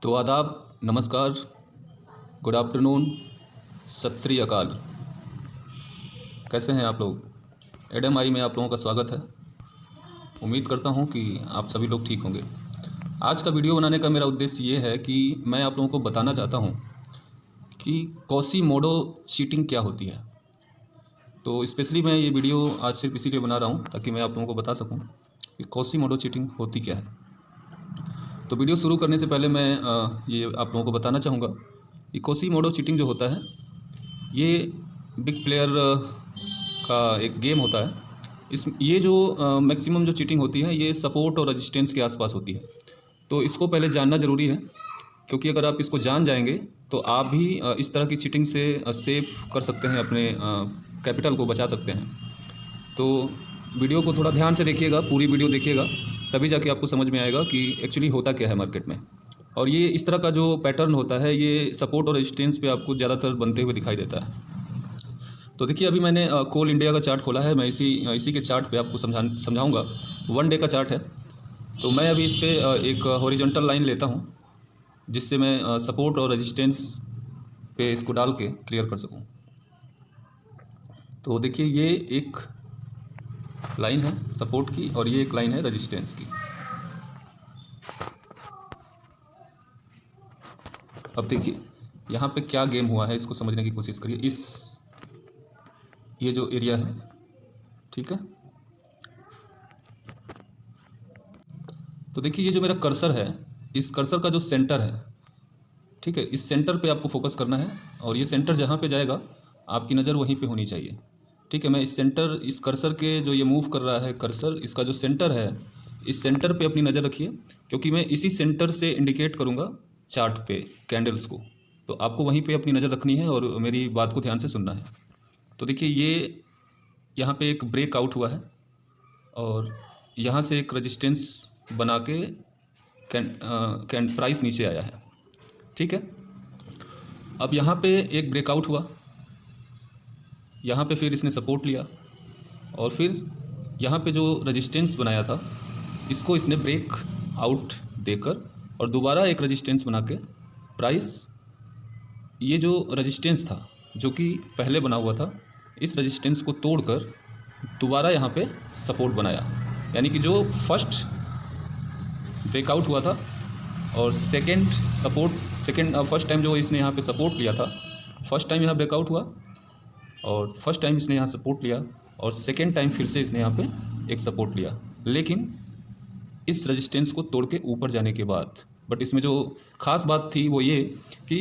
तो आदाब, नमस्कार, गुड आफ्टरनून, सत श्री अकाल। कैसे हैं आप लोग? एडम आई में आप लोगों का स्वागत है। उम्मीद करता हूं कि आप सभी लोग ठीक होंगे। आज का वीडियो बनाने का मेरा उद्देश्य ये है कि मैं आप लोगों को बताना चाहता हूं कि क्वासीमोडो चीटिंग क्या होती है। तो स्पेशली मैं ये वीडियो आज सिर्फ इसीलिए बना रहा हूं ताकि मैं आप लोगों को बता सकूं कि क्वासीमोडो चीटिंग होती क्या है। तो वीडियो शुरू करने से पहले मैं ये आप लोगों को बताना चाहूँगा कि क्वासीमोडो चीटिंग जो होता है ये बिग प्लेयर का एक गेम होता है। ये जो मैक्सिमम जो चीटिंग होती है ये सपोर्ट और रेजिस्टेंस के आसपास होती है। तो इसको पहले जानना ज़रूरी है, क्योंकि अगर आप इसको जान जाएंगे तो आप भी इस तरह की चीटिंग से सेव कर सकते हैं, अपने कैपिटल को बचा सकते हैं। तो वीडियो को थोड़ा ध्यान से देखिएगा, पूरी वीडियो देखिएगा, तभी जाके आपको समझ में आएगा कि एक्चुअली होता क्या है मार्केट में। और ये इस तरह का जो पैटर्न होता है ये सपोर्ट और रेजिस्टेंस पे आपको ज़्यादातर बनते हुए दिखाई देता है। तो देखिए, अभी मैंने कोल इंडिया का चार्ट खोला है। मैं इसी के चार्ट पे आपको समझाऊंगा। 1 डे का चार्ट है। तो मैं अभी इस पर एक हॉरिजॉन्टल लाइन लेता हूँ, जिससे मैं सपोर्ट और रेजिस्टेंस पे इसको डाल के क्लियर कर सकूँ। तो देखिए, ये एक लाइन है सपोर्ट की और ये एक लाइन है रेजिस्टेंस की। अब देखिए यहाँ पे क्या गेम हुआ है, इसको समझने की कोशिश करिए। ये जो एरिया है, ठीक है। तो देखिए, ये जो मेरा कर्सर है, इस कर्सर का जो सेंटर है, ठीक है, इस सेंटर पे आपको फोकस करना है। और ये सेंटर जहाँ पे जाएगा आपकी नज़र वहीं पे होनी चाहिए, ठीक है। मैं इस कर्सर के जो ये मूव कर रहा है कर्सर, इसका जो सेंटर है, इस सेंटर पे अपनी नज़र रखिए, क्योंकि मैं इसी सेंटर से इंडिकेट करूँगा चार्ट पे कैंडल्स को। तो आपको वहीं पे अपनी नज़र रखनी है और मेरी बात को ध्यान से सुनना है। तो देखिए, ये यहाँ पे एक ब्रेकआउट हुआ है और यहाँ से एक रेजिस्टेंस बना के प्राइस नीचे आया है, ठीक है। अब यहाँ पे एक ब्रेकआउट हुआ, यहाँ पे फिर इसने सपोर्ट लिया और फिर यहाँ पे जो रेजिस्टेंस बनाया था इसको इसने ब्रेक आउट देकर और दोबारा एक रेजिस्टेंस बना के प्राइस, ये जो रेजिस्टेंस था जो कि पहले बना हुआ था, इस रेजिस्टेंस को तोड़कर दोबारा यहाँ पे सपोर्ट बनाया। यानी कि जो फर्स्ट ब्रेकआउट हुआ था और फर्स्ट टाइम जो इसने यहाँ पे सपोर्ट लिया था, फर्स्ट टाइम यहाँ ब्रेकआउट हुआ और फर्स्ट टाइम इसने यहाँ सपोर्ट लिया और सेकेंड टाइम फिर से इसने यहाँ पे एक सपोर्ट लिया, लेकिन इस रेजिस्टेंस को तोड़ के ऊपर जाने के बाद। बट इसमें जो ख़ास बात थी वो ये कि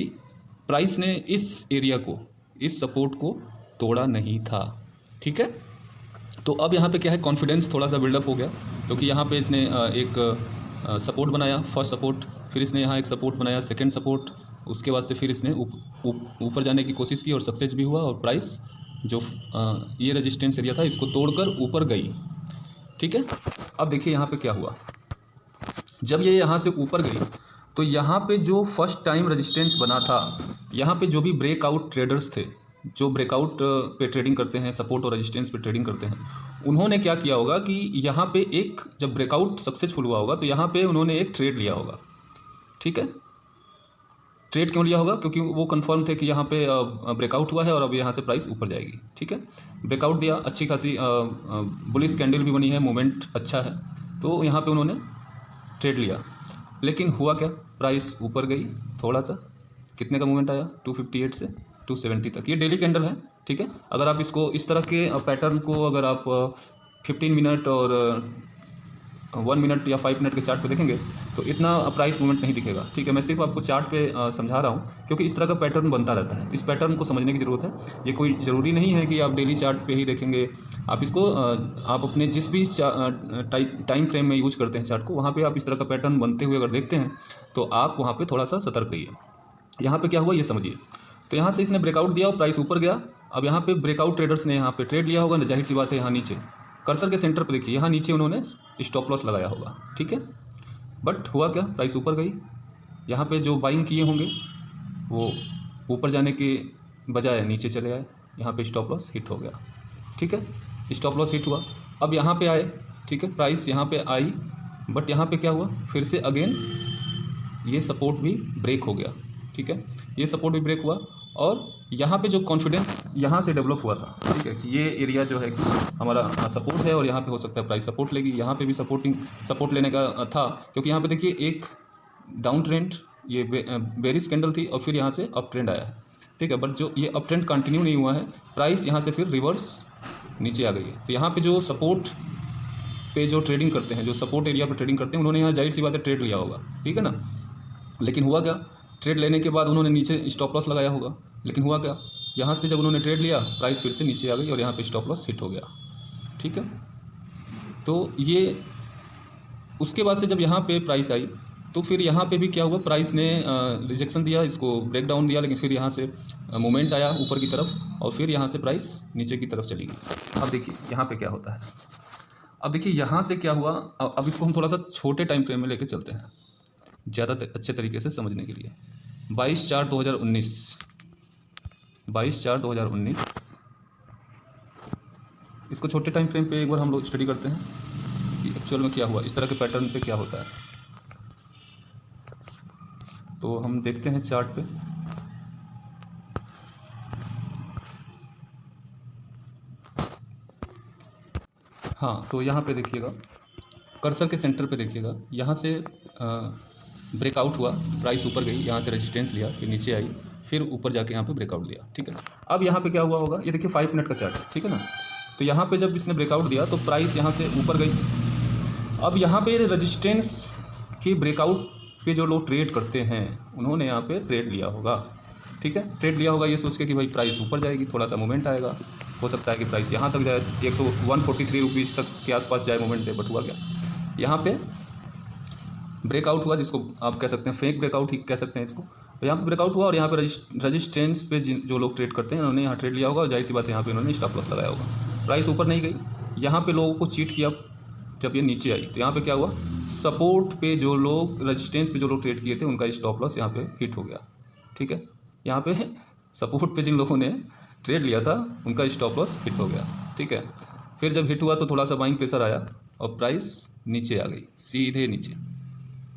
प्राइस ने इस एरिया को, इस सपोर्ट को तोड़ा नहीं था, ठीक है। तो अब यहाँ पे क्या है, कॉन्फिडेंस थोड़ा सा बिल्डअप हो गया, क्योंकि यहाँ पे इसने एक सपोर्ट बनाया, फर्स्ट सपोर्ट, फिर इसने यहाँ एक सपोर्ट बनाया, सेकेंड सपोर्ट, उसके बाद से फिर इसने ऊपर जाने की कोशिश की और सक्सेस भी हुआ और प्राइस जो ये रेजिस्टेंस एरिया था इसको तोड़कर ऊपर गई, ठीक है। अब देखिए यहाँ पे क्या हुआ, जब ये यहाँ से ऊपर गई तो यहाँ पे जो फर्स्ट टाइम रेजिस्टेंस बना था, यहाँ पे जो भी ब्रेकआउट ट्रेडर्स थे, जो ब्रेकआउट पे ट्रेडिंग करते हैं, सपोर्ट और रेजिस्टेंस पे ट्रेडिंग करते हैं, उन्होंने क्या किया होगा कि यहाँ पे एक जब ब्रेकआउट सक्सेसफुल हुआ होगा तो यहाँ पे उन्होंने एक ट्रेड लिया होगा, ठीक है। ट्रेड क्यों लिया होगा? क्योंकि वो कंफर्म थे कि यहाँ पे ब्रेकआउट हुआ है और अब यहाँ से प्राइस ऊपर जाएगी, ठीक है। ब्रेकआउट दिया, अच्छी खासी बुलिश कैंडल भी बनी है, मूवमेंट अच्छा है, तो यहाँ पे उन्होंने ट्रेड लिया। लेकिन हुआ क्या, प्राइस ऊपर गई थोड़ा सा। कितने का मूवमेंट आया? 258 से 270 तक। ये डेली कैंडल है, ठीक है। अगर आप इसको इस तरह के पैटर्न को अगर आप 15 मिनट और 1 मिनट या 5 मिनट के चार्ट पे देखेंगे तो इतना प्राइस मूवमेंट नहीं दिखेगा, ठीक है। मैं सिर्फ आपको चार्ट पे समझा रहा हूँ, क्योंकि इस तरह का पैटर्न बनता रहता है। इस पैटर्न को समझने की ज़रूरत है। ये कोई ज़रूरी नहीं है कि आप डेली चार्ट पे ही देखेंगे। आप इसको आप अपने जिस भी टाइम फ्रेम में यूज करते हैं चार्ट को, वहाँ पर आप इस तरह का पैटर्न बनते हुए अगर देखते हैं तो आप वहाँ पर थोड़ा सा सतर्क रहिए। यहाँ पर क्या हुआ ये समझिए। तो यहाँ से इसने ब्रेकआउट दिया और प्राइस ऊपर गया। अब यहाँ पे ब्रेकआउट ट्रेडर्स ने यहाँ पे ट्रेड लिया होगा, जाहिर सी बात है। यहाँ नीचे कर्सर के सेंटर पे देखिए, यहाँ नीचे उन्होंने स्टॉप लॉस लगाया होगा, ठीक है। बट हुआ क्या, प्राइस ऊपर गई। यहाँ पे जो बाइंग किए होंगे वो ऊपर जाने के बजाय नीचे चले आए, यहाँ पे स्टॉप लॉस हिट हो गया, ठीक है। स्टॉप लॉस हिट हुआ। अब यहाँ पे आए, ठीक है, प्राइस यहाँ पे आई, बट यहाँ पे क्या हुआ, फिर से अगेन ये सपोर्ट भी ब्रेक हो गया, ठीक है, ये सपोर्ट भी ब्रेक हुआ और यहाँ पे जो कॉन्फिडेंस यहाँ से डेवलप हुआ था, ठीक है, ये एरिया जो है कि हमारा सपोर्ट है और यहाँ पे हो सकता है प्राइस सपोर्ट लेगी, यहाँ पे भी सपोर्ट लेने का था, क्योंकि यहाँ पे देखिए एक डाउन ट्रेंड, ये बेरिश कैंडल थी और फिर यहाँ से अप ट्रेंड आया है, ठीक है, बट जो ये अप ट्रेंड कंटिन्यू नहीं हुआ है, प्राइस यहाँ से फिर रिवर्स नीचे आ गई है। तो यहाँ पे जो सपोर्ट पे जो ट्रेडिंग करते हैं, जो सपोर्ट एरिया पे ट्रेडिंग करते हैं, उन्होंने यहाँ जाहिर सी बात है ट्रेड लिया होगा, ठीक है ना, लेकिन हुआ क्या, ट्रेड लेने के बाद उन्होंने नीचे स्टॉप लॉस लगाया होगा, लेकिन हुआ क्या, यहाँ से जब उन्होंने ट्रेड लिया प्राइस फिर से नीचे आ गई और यहाँ पे स्टॉप लॉस हिट हो गया, ठीक है। तो ये उसके बाद से जब यहाँ पे प्राइस आई तो फिर यहाँ पे भी क्या हुआ, प्राइस ने रिजेक्शन दिया, इसको ब्रेक डाउन दिया, लेकिन फिर यहाँ से मूवमेंट आया ऊपर की तरफ और फिर यहाँ से प्राइस नीचे की तरफ चली गई। अब देखिए यहाँ पे क्या होता है, अब देखिए यहाँ से क्या हुआ, अब इसको हम थोड़ा सा छोटे टाइम फ्रेम में लेके चलते हैं ज़्यादा अच्छे तरीके से समझने के लिए। 22/4/2019, 22/4/2019, इसको छोटे टाइम फ्रेम पे एक बार हम लोग स्टडी करते हैं कि एक्चुअल में क्या हुआ, इस तरह के पैटर्न पे क्या होता है। तो हम देखते हैं चार्ट पे, हाँ, तो यहाँ पे देखिएगा, कर्सर के सेंटर पे देखिएगा, यहाँ से ब्रेकआउट हुआ, प्राइस ऊपर गई, यहाँ से रेजिस्टेंस लिया, फिर नीचे आई, फिर ऊपर जाके यहाँ पे ब्रेकआउट दिया, ठीक है। अब यहाँ पे क्या हुआ होगा, ये देखिए 5 मिनट का चार्ट है, ठीक है ना। तो यहाँ पे जब इसने ब्रेकआउट दिया तो प्राइस यहाँ से ऊपर गई। अब यहाँ पे रेजिस्टेंस की ब्रेकआउट पे जो लोग ट्रेड करते हैं उन्होंने यहाँ पे ट्रेड लिया होगा, ठीक है, ट्रेड लिया होगा ये सोच के कि भाई प्राइस ऊपर जाएगी, थोड़ा सा मूवमेंट आएगा, हो सकता है कि प्राइस यहाँ तक जाए, 143 रुपीज़ तक के आसपास जाए मूवमेंट से, बट हुआ क्या, यहाँ पे ब्रेकआउट हुआ, जिसको आप कह सकते हैं फेक ब्रेकआउट ही कह सकते हैं इसको। तो यहाँ पे ब्रेकआउट हुआ और यहाँ पे रजिस्टेंस पे जो लोग ट्रेड करते हैं उन्होंने यहाँ ट्रेड लिया होगा और जाहिर सी बात है यहाँ पे उन्होंने स्टॉप लॉस लगाया होगा। प्राइस ऊपर नहीं गई, यहाँ पे लोगों को चीट किया जब ये नीचे आई, तो यहाँ पे क्या हुआ, सपोर्ट पे जो लोग, रजिस्टेंस पे जो लोग ट्रेड किए थे उनका स्टॉप लॉस यहाँ पे हिट हो गया, ठीक है। यहाँ पे सपोर्ट पे जिन लोगों ने ट्रेड लिया था उनका स्टॉप लॉस हिट हो गया, ठीक है। फिर जब हिट हुआ तो थोड़ा सा बाइंग प्रेशर आया और प्राइस नीचे आ गई, सीधे नीचे,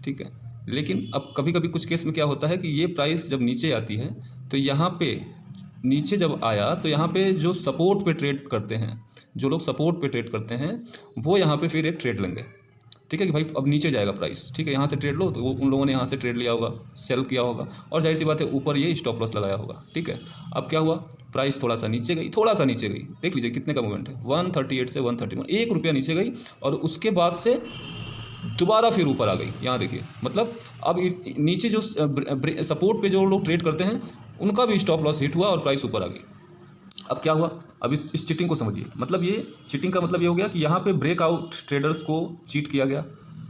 ठीक है। लेकिन अब कभी कभी कुछ केस में क्या होता है कि ये प्राइस जब नीचे आती है तो यहाँ पे नीचे जब आया तो यहाँ पे जो सपोर्ट पे ट्रेड करते हैं, जो लोग सपोर्ट पे ट्रेड करते हैं वो यहाँ पे फिर एक ट्रेड लेंगे, ठीक है, कि भाई अब नीचे जाएगा प्राइस, ठीक है, यहाँ से ट्रेड लो, तो वो उन लोगों ने यहाँ से ट्रेड लिया होगा, सेल किया होगा और जाहिर सी बात है ऊपर ये स्टॉप लॉस लगाया होगा, ठीक है। अब क्या हुआ, प्राइस थोड़ा सा नीचे गई, थोड़ा सा नीचे गई, देख लीजिए कितने का मूवमेंट है, 138 से 131, 1 रुपया नीचे गई और उसके बाद से दोबारा फिर ऊपर आ गई। यहाँ देखिए, मतलब अब नीचे जो सपोर्ट पे जो लोग ट्रेड करते हैं उनका भी स्टॉप लॉस हिट हुआ और प्राइस ऊपर आ गई। अब क्या हुआ, अब इस चीटिंग को समझिए, मतलब ये चीटिंग का मतलब ये हो गया कि यहाँ पे ब्रेकआउट ट्रेडर्स को चीट किया गया,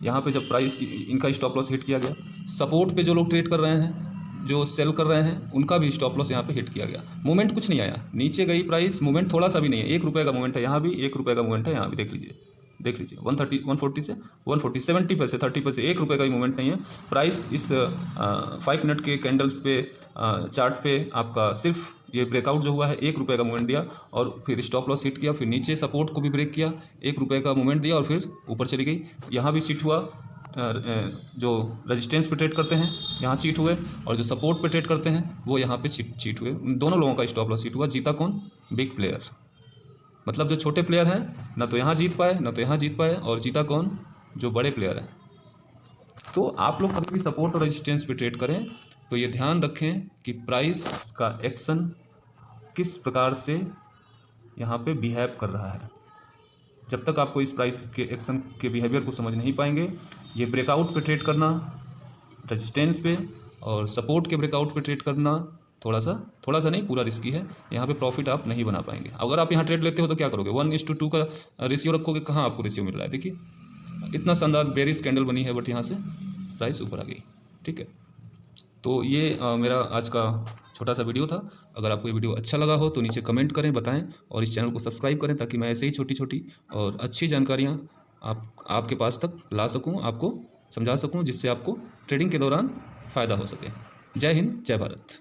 यहाँ पे जब प्राइस इनका स्टॉप लॉस हिट किया गया, सपोर्ट पे जो लोग ट्रेड कर रहे हैं, जो सेल कर रहे हैं, उनका भी स्टॉप लॉस यहाँ पे हिट किया गया। मूवमेंट कुछ नहीं आया, नीचे गई प्राइस, मूवमेंट थोड़ा सा भी नहीं है, 1 रुपये का मूवमेंट है, यहाँ भी 1 रुपये का मूवमेंट है, यहाँ भी देख लीजिए 140 से 140, 70 पैसे, 30 पैसे, 1 रुपये का भी मूवमेंट नहीं है। प्राइस इस 5 मिनट के कैंडल्स पे चार्ट पे आपका सिर्फ ये ब्रेकआउट जो हुआ है 1 रुपये का मूवमेंट दिया और फिर स्टॉप लॉस हिट किया, फिर नीचे सपोर्ट को भी ब्रेक किया, 1 रुपये का मूवमेंट दिया और फिर ऊपर चली गई। यहाँ भी चीट हुआ, जो रेजिस्टेंस पे ट्रेड करते हैं यहाँ चीट हुए और जो सपोर्ट पे ट्रेड करते हैं वो यहाँ पे चीट हुए। उन दोनों लोगों का स्टॉप लॉस हिट हुआ। जीता कौन? बिग प्लेयर, मतलब जो छोटे प्लेयर हैं ना तो यहाँ जीत पाए ना तो यहाँ जीत पाए, और जीता कौन? जो बड़े प्लेयर हैं। तो आप लोग कभी भी सपोर्ट और रेजिस्टेंस पे ट्रेड करें तो ये ध्यान रखें कि प्राइस का एक्शन किस प्रकार से यहाँ पे बिहेव कर रहा है। जब तक आपको इस प्राइस के एक्शन के बिहेवियर को समझ नहीं पाएंगे, ये ब्रेकआउट पे ट्रेड करना, रेजिस्टेंस पे और सपोर्ट के ब्रेकआउट पे ट्रेड करना थोड़ा सा नहीं, पूरा रिस्की है। यहाँ पे प्रॉफिट आप नहीं बना पाएंगे। अगर आप यहाँ ट्रेड लेते हो तो क्या करोगे? 1:2 का रेशियो रखोगे, कहाँ आपको रेशियो मिल रहा है? देखिए इतना शानदार बेरिश कैंडल बनी है, बट यहाँ से प्राइस ऊपर आ गई। ठीक है, तो ये मेरा आज का छोटा सा वीडियो था। अगर आपको ये वीडियो अच्छा लगा हो तो नीचे कमेंट करें, बताएं और इस चैनल को सब्सक्राइब करें, ताकि मैं ऐसे ही छोटी छोटी और अच्छी जानकारियाँ आपके पास तक ला सकूँ, आपको समझा सकूँ, जिससे आपको ट्रेडिंग के दौरान फ़ायदा हो सके। जय हिंद, जय भारत।